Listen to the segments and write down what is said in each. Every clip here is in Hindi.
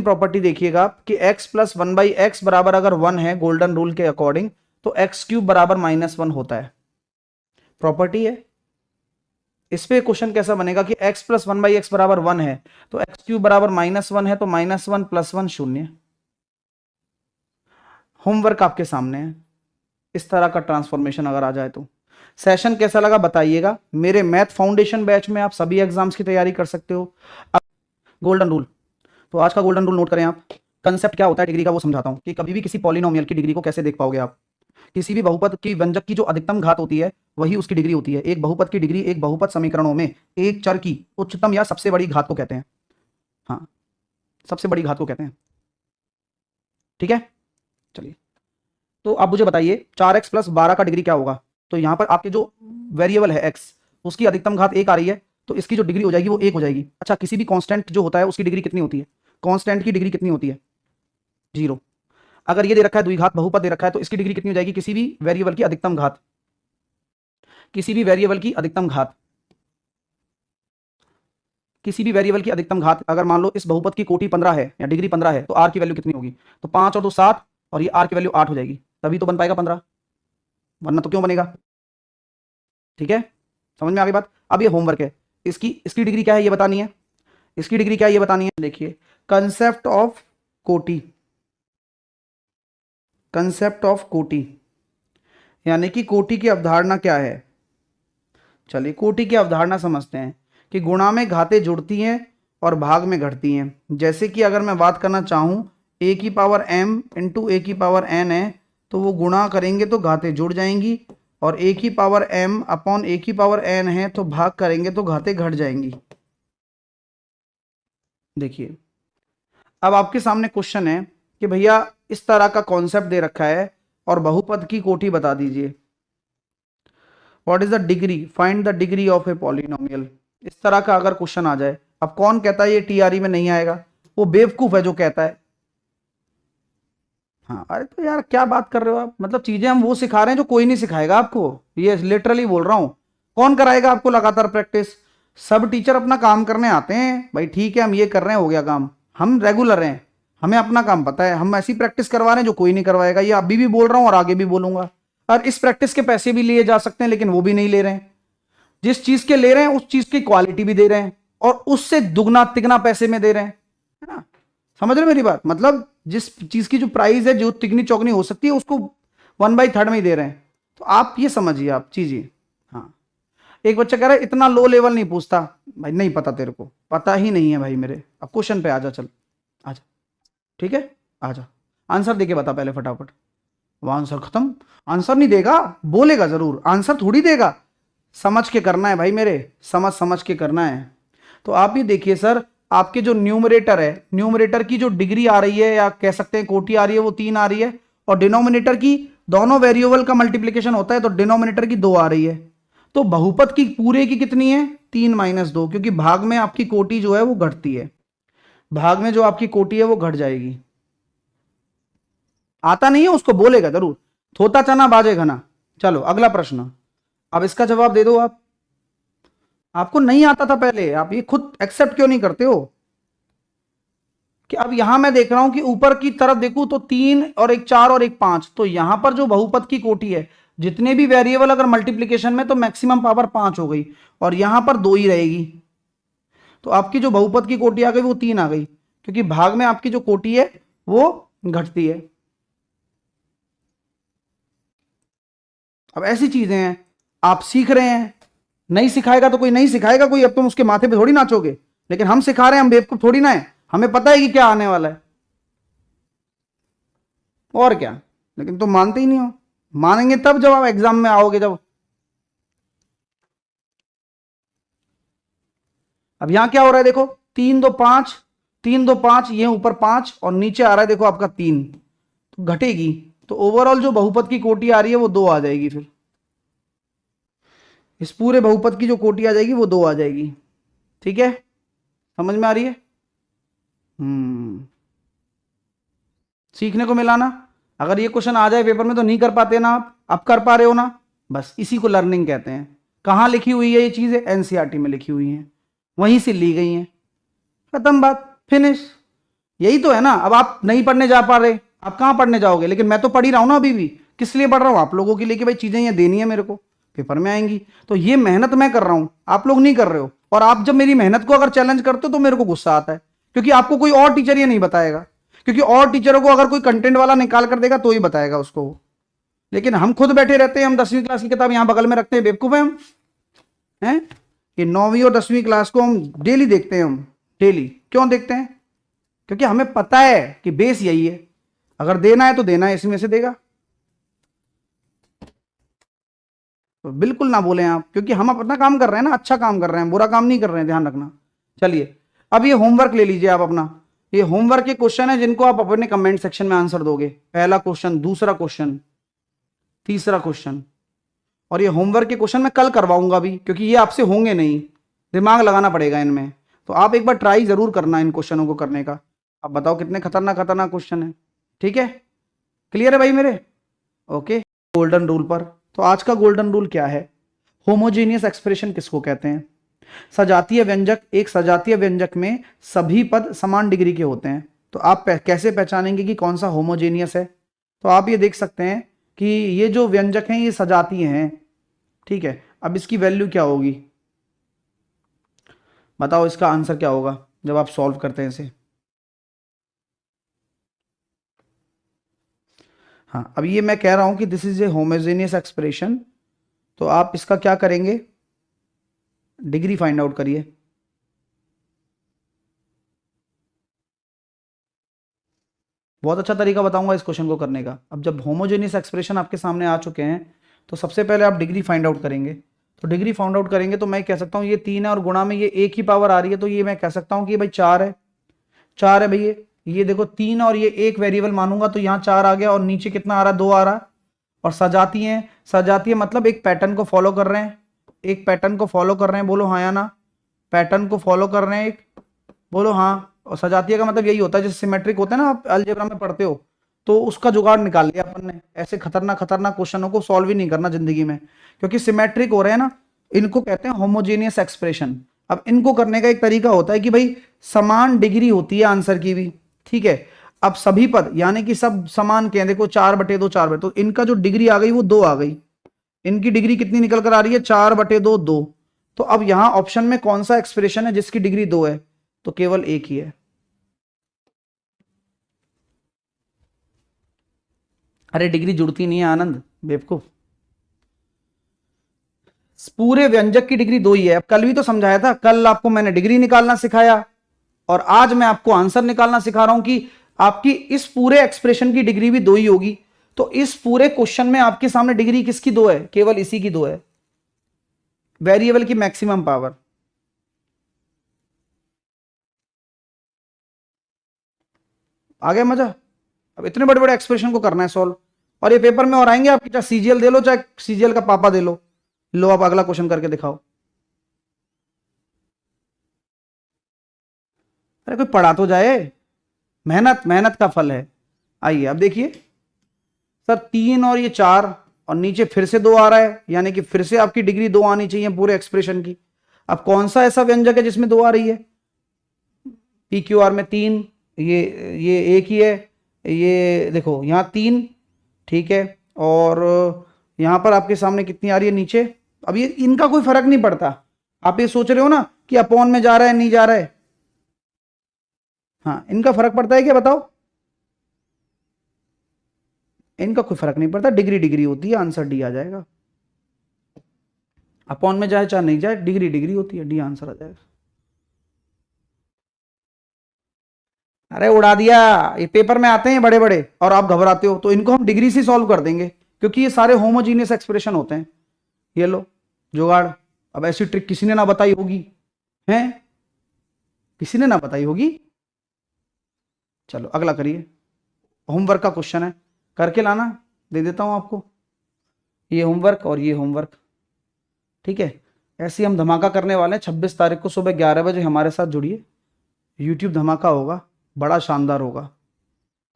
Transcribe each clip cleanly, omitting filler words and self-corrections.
सेकेंड प्रॉपर्टी देखिएगा कि x प्लस 1/x बराबर अगर 1 है गोल्डन रूल के अकॉर्डिंग तो x क्यूब बराबर -1 होता है। प्रॉपर्टी है। इस पे क्वेश्चन कैसा बनेगा कि x प्लस 1/x बराबर 1 है तो x क्यूब बराबर -1 है तो -1 + 1 0। होमवर्क आपके सामने है। इस तरह का ट्रांसफॉर्मेशन अगर आ जाए तो सेशन कैसा लगा बताइएगा। मेरे मैथ फाउंडेशन बैच में आप सभी एग्जाम्स की तैयारी कर सकते हो। अब गोल्डन रूल, तो आज का गोल्डन रूल नोट करें आप। कंसेप्ट क्या होता है डिग्री का वो समझाता हूं कि कभी भी किसी पॉलिनोमियल की डिग्री को कैसे देख पाओगे आप। किसी भी बहुपद की व्यंजक की जो अधिकतम घात होती है वही उसकी डिग्री होती है। एक बहुपद की डिग्री एक बहुपद समीकरणों में एक चर की उच्चतम या सबसे बड़ी घात को कहते हैं। हाँ, सबसे बड़ी घात को कहते हैं। ठीक है, चलिए तो आप मुझे बताइए 4x + 12 का डिग्री क्या होगा। तो यहां पर आपके जो वेरिएबल है x उसकी अधिकतम घात 1 आ रही है तो इसकी जो डिग्री हो जाएगी वो 1 हो जाएगी। अच्छा, किसी भी कांस्टेंट जो होता है उसकी डिग्री कितनी होती है? कांस्टेंट की डिग्री कितनी होती है? 0। अगर ये दे रखा है द्विघात बहुपद दे रखा है तो इसकी डिग्री कितनी हो जाएगी? किसी भी वेरिएबल की अधिकतम घात, किसी भी वेरिएबल की अधिकतम घात, किसी भी वेरिएबल की अधिकतम घात। अगर मान लो इस बहुपद की कोटि 15 है या डिग्री 15 है तो r की वैल्यू कितनी होगी? तो 5 और 2 7 और ये r की वैल्यू 8 हो जाएगी, तभी तो बन पाएगा 15, वरना तो क्यों बनेगा। ठीक है, समझ में आ गई बात। अब ये होमवर्क है, इसकी डिग्री क्या है ये बतानी है। इसकी डिग्री क्या है ये बतानी है। देखिए कंसेप्ट ऑफ कोटि, कंसेप्ट ऑफ कोटि यानी कि कोटि की अवधारणा क्या है। चलिए कोटि की अवधारणा समझते हैं कि गुणा में घातें जुड़ती हैं और भाग में घटती हैं। जैसे कि अगर मैं बात करना चाहूँ a की पावर m इंटू a की पावर n है तो वो गुणा करेंगे तो घातें जुड़ जाएंगी, और a की पावर m अपॉन a की पावर n है तो भाग करेंगे तो घातें घट जाएंगी। देखिए अब आपके सामने क्वेश्चन है कि भैया इस तरह का कॉन्सेप्ट दे रखा है और बहुपद की कोटि बता दीजिए। What is the degree, find the degree of a polynomial. इस तरह का अगर क्वेश्चन आ जाए, अब कौन कहता है ये टीआरई में नहीं आएगा? वो बेवकूफ है जो कहता है। हाँ, अरे तो यार क्या बात कर रहे हो आप, मतलब चीजें हम वो सिखा रहे हैं जो कोई नहीं सिखाएगा आपको। ये लिटरली बोल रहा हूं, कौन कराएगा आपको लगातार प्रैक्टिस? सब टीचर अपना काम करने आते हैं भाई, ठीक है हम ये कर रहे हैं हो गया काम, हम रेगुलर हैं, हमें अपना काम पता है, हम ऐसी प्रैक्टिस करवा रहे हैं जो कोई नहीं करवाएगा। ये अभी भी बोल रहा हूं और आगे भी बोलूंगा। और इस प्रैक्टिस के पैसे भी लिए जा सकते हैं लेकिन वो भी नहीं ले रहे हैं। जिस चीज के ले रहे हैं उस चीज की क्वालिटी भी दे रहे हैं और उससे दुगना तिगना पैसे में दे रहे हैं, है ना। समझ रहे मेरी बात? मतलब जिस चीज की जो प्राइस है जो तिगनी चौगनी हो सकती है उसको 1/3 में ही दे रहे हैं। तो आप ये समझिए, आप चीजिए। हाँ, एक बच्चा कह रहा है इतना लो लेवल नहीं पूछता। भाई नहीं पता, तेरे को पता ही नहीं है भाई मेरे। अब क्वेश्चन पे आजा, चल आजा, ठीक है आजा। आंसर देके बता पहले फटाफट। वो आंसर खत्म, आंसर नहीं देगा, बोलेगा जरूर, आंसर थोड़ी देगा। समझ के करना है भाई मेरे, समझ समझ के करना है। तो आप ये देखिए सर, आपके जो न्यूमरेटर है, न्यूमरेटर की जो डिग्री आ रही है या कह सकते हैं कोटि आ रही है वो 3 आ रही है, और डिनोमिनेटर की दोनों वेरिएबल का मल्टीप्लिकेशन होता है तो डिनोमिनेटर की 2 आ रही है। तो बहुपद की पूरे की कितनी है? 3 - 2, क्योंकि भाग में आपकी कोटि जो है वो घटती है, भाग में जो आपकी कोटि है वो घट जाएगी। आता नहीं है उसको बोलेगा जरूर, थोता चना बाजे घना। चलो अगला प्रश्न, अब इसका जवाब दे दो आप। आपको नहीं आता था पहले, आप ये खुद एक्सेप्ट क्यों नहीं करते हो कि अब यहां मैं देख रहा हूं कि ऊपर की तरफ देखूं तो 3 और एक 4 और एक 5, तो यहां पर जो बहुपद की कोटि है जितने भी वेरिएबल अगर मल्टीप्लीकेशन में तो मैक्सिमम पावर 5 हो गई और यहां पर 2 ही रहेगी। तो आपकी जो बहुपद की कोटि आ गई वो 3 आ गई, क्योंकि भाग में आपकी जो कोटि है वो घटती है। अब ऐसी चीजें हैं, आप सीख रहे हैं, नहीं सिखाएगा तो कोई नहीं सिखाएगा कोई, अब तुम उसके माथे पे थोड़ी नाचोगे। लेकिन हम सिखा रहे हैं, हम बेवकूफ थोड़ी ना है, हमें पता है कि क्या आने वाला है और क्या। लेकिन तुम मानते ही नहीं हो। मानेंगे तब जब आप एग्जाम में आओगे। जब अब यहां क्या हो रहा है देखो, 3 2 5, 3 2 5, ये ऊपर 5 और नीचे आ रहा है देखो आपका 3, तो घटेगी। तो ओवरऑल जो बहुपद की कोटि आ रही है वो 2 आ जाएगी। फिर इस पूरे बहुपद की जो कोटि आ जाएगी वो 2 आ जाएगी। ठीक है, समझ में आ रही है? सीखने को मिला ना। अगर ये क्वेश्चन आ जाए पेपर में तो नहीं कर पाते ना आप, अब कर पा रहे हो ना, बस इसी को लर्निंग कहते हैं। कहां लिखी हुई है ये चीजें? एनसीईआरटी में लिखी हुई हैं, वहीं से ली गई हैं, खत्म बात, फिनिश। यही तो है ना। अब आप नहीं पढ़ने जा पा रहे, आप कहाँ पढ़ने जाओगे, लेकिन मैं तो पढ़ ही रहा हूँ ना अभी भी। किस लिए पढ़ रहा हूँ? आप लोगों के लिए कि भाई चीजें ये देनी है मेरे को, पेपर में आएंगी। तो ये मेहनत मैं कर रहा हूँ, आप लोग नहीं कर रहे हो। और आप जब मेरी मेहनत को अगर चैलेंज करते हो तो मेरे को गुस्सा आता है, क्योंकि आपको कोई और टीचर ये नहीं बताएगा। क्योंकि और टीचरों को अगर कोई कंटेंट वाला निकाल कर देगा तो ही बताएगा उसको वो। लेकिन हम खुद बैठे रहते हैं, हम 10वीं क्लास की किताब यहां बगल में रखते हैं, बेवकूफ है हम हैं। ये 9वीं और 10वीं क्लास को हम डेली देखते हैं, हम डेली क्यों देखते हैं? क्योंकि हमें पता है कि बेस यही है, अगर देना है तो देना है, इसमें से देगा। तो बिल्कुल ना बोलें आप, क्योंकि हम अपना काम कर रहे हैं ना, अच्छा काम कर रहे हैं, बुरा काम नहीं कर रहे हैं, ध्यान रखना। चलिए अब ये होमवर्क ले लीजिए आप अपना। ये होमवर्क के क्वेश्चन है जिनको आप अपने कमेंट सेक्शन में आंसर दोगे। पहला क्वेश्चन, दूसरा क्वेश्चन, तीसरा क्वेश्चन। और ये होमवर्क के क्वेश्चन मैं कल करवाऊंगा भी, क्योंकि ये आपसे होंगे नहीं, दिमाग लगाना पड़ेगा इनमें। तो आप एक बार ट्राई जरूर करना इन क्वेश्चनों को करने का। आप बताओ कितने खतरनाक खतरनाक क्वेश्चन है। ठीक है, क्लियर है भाई मेरे? ओके। गोल्डन रूल पर, तो आज का गोल्डन रूल क्या है? होमोजेनियस एक्सप्रेशन किसको कहते हैं? सजातीय व्यंजक, एक सजातीय व्यंजक में सभी पद समान डिग्री के होते हैं। तो आप कैसे पहचानेंगे कि कौन सा होमोजेनियस है? तो आप ये देख सकते हैं कि ये जो व्यंजक हैं ये सजातीय हैं, ठीक है। अब इसकी वैल्यू क्या होगी, बताओ इसका आंसर क्या होगा जब आप सॉल्व करते हैं इसे। हाँ, अब ये मैं कह रहा हूं कि this is a homogeneous expression, तो आप इसका क्या करेंगे, डिग्री फाइंड आउट करिए। बहुत अच्छा तरीका बताऊंगा इस क्वेश्चन को करने का। अब जब होमोजेनियस एक्सप्रेशन आपके सामने आ चुके हैं तो सबसे पहले आप डिग्री फाइंड आउट करेंगे। तो डिग्री फाइंड आउट करेंगे तो मैं कह सकता हूं ये 3 है और गुणा में ये एक ही पावर आ रही है, तो ये मैं कह सकता हूं कि भाई 4 है। 4 है भैया, ये देखो 3 और ये एक वेरिएबल मानूंगा तो यहाँ 4 आ गया, और नीचे कितना आ रहा है, 2 आ रहा है। और सजाती है, सजाती है मतलब एक पैटर्न को फॉलो कर रहे हैं, एक पैटर्न को फॉलो कर रहे हैं, बोलो हाँ या ना। पैटर्न को फॉलो कर रहे हैं एक, बोलो हाँ। और सजातीय का मतलब यही होता है, जैसे सिमेट्रिक होता है ना, आप अलजेब्रा में पढ़ते हो, तो उसका जुगाड़ निकाल लिया अपन ने। ऐसे खतरनाक खतरनाक क्वेश्चनों को सॉल्व ही नहीं करना जिंदगी में, क्योंकि सिमेट्रिक हो रहे हैं ना, इनको कहते हैं होमोजेनियस एक्सप्रेशन। अब इनको करने का एक तरीका होता है कि भाई समान डिग्री होती है आंसर की भी, ठीक है। अब सभी पद यानी कि सब समान के हैं, देखो 4/2 4/2, तो इनका जो डिग्री आ गई वो 2 आ गई। इनकी डिग्री कितनी निकल कर आ रही है, 4/2 2। तो अब यहां ऑप्शन में कौन सा एक्सप्रेशन है जिसकी डिग्री 2 है? तो केवल एक ही है। अरे डिग्री जुड़ती नहीं है आनंद, बेवकूफ। पूरे व्यंजक की डिग्री 2 ही है। अब कल भी तो समझाया था, कल आपको मैंने डिग्री निकालना सिखाया, और आज मैं आपको आंसर निकालना सिखा रहा हूं कि आपकी इस पूरे एक्सप्रेशन की डिग्री भी 2 ही होगी। तो इस पूरे क्वेश्चन में आपके सामने डिग्री किसकी 2 है? केवल इसी की 2 है, वेरिएबल की मैक्सिमम पावर। आ गया मजा? अब इतने बड़े बड़े एक्सप्रेशन को करना है सॉल्व, और ये पेपर में और आएंगे आपकी, चाहे सीजीएल दे लो चाहे सीजीएल का पापा दे लो। लो आप अगला क्वेश्चन करके दिखाओ। अरे कोई पढ़ा तो जाए, मेहनत मेहनत का फल है। आइए अब देखिए सर, 3 और ये 4, और नीचे फिर से 2 आ रहा है, यानी कि फिर से आपकी डिग्री 2 आनी चाहिए पूरे एक्सप्रेशन की। अब कौन सा ऐसा व्यंजक है जिसमें 2 आ रही है? पी क्यू आर में 3, ये एक ही है, ये देखो यहाँ 3, ठीक है। और यहां पर आपके सामने कितनी आ रही है नीचे? अब ये इनका कोई फर्क नहीं पड़ता। आप ये सोच रहे हो ना कि अपॉन में जा रहा है नहीं जा रहा है, हाँ इनका फर्क पड़ता है क्या बताओ? इनका कोई फर्क नहीं पड़ता, डिग्री डिग्री होती है, आंसर डी आ जाएगा। अपॉन में जाए चाहे नहीं जाए, डिग्री डिग्री होती है, डी आंसर आ जाएगा। अरे उड़ा दिया, ये पेपर में आते हैं बड़े बड़े और आप घबराते हो, तो इनको हम डिग्री से सॉल्व कर देंगे, क्योंकि ये सारे होमोजीनियस एक्सप्रेशन होते हैं। ये लो जुगाड़। अब ऐसी ट्रिक किसी ने ना बताई होगी, हैं? किसी ने ना बताई होगी। चलो अगला करिए, होमवर्क का क्वेश्चन है, करके लाना, दे देता हूं आपको ये होमवर्क और ये होमवर्क, ठीक है। ऐसे हम धमाका करने वाले हैं। 26 तारीख को सुबह 11 बजे हमारे साथ जुड़िए, यूट्यूब धमाका होगा, बड़ा शानदार होगा,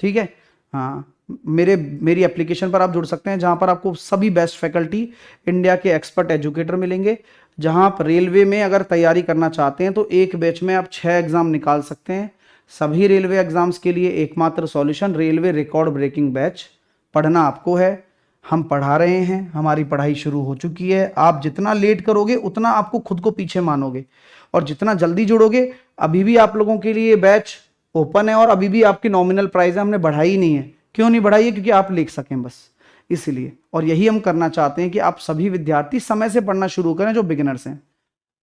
ठीक है। हाँ, मेरी एप्लीकेशन पर आप जुड़ सकते हैं, जहां पर आपको सभी बेस्ट फैकल्टी, इंडिया के एक्सपर्ट एजुकेटर मिलेंगे। जहां आप रेलवे में अगर तैयारी करना चाहते हैं तो एक बैच में आप 6 एग्जाम निकाल सकते हैं, सभी रेलवे एग्जाम्स के लिए एकमात्र solution railway record breaking batch पढ़ना आपको है। हम पढ़ा रहे हैं, हमारी पढ़ाई शुरू हो चुकी है। आप जितना लेट करोगे उतना आपको खुद को पीछे मानोगे, और जितना जल्दी जुड़ोगे, अभी भी आप लोगों के लिए बैच ओपन है और अभी भी आपकी नॉमिनल प्राइस है, हमने बढ़ाई नहीं है। क्यों नहीं बढ़ाई है? क्योंकि आप लिख सकें बस, इसलिए। और यही हम करना चाहते हैं कि आप सभी विद्यार्थी समय से पढ़ना शुरू करें जो बिगिनर्स हैं।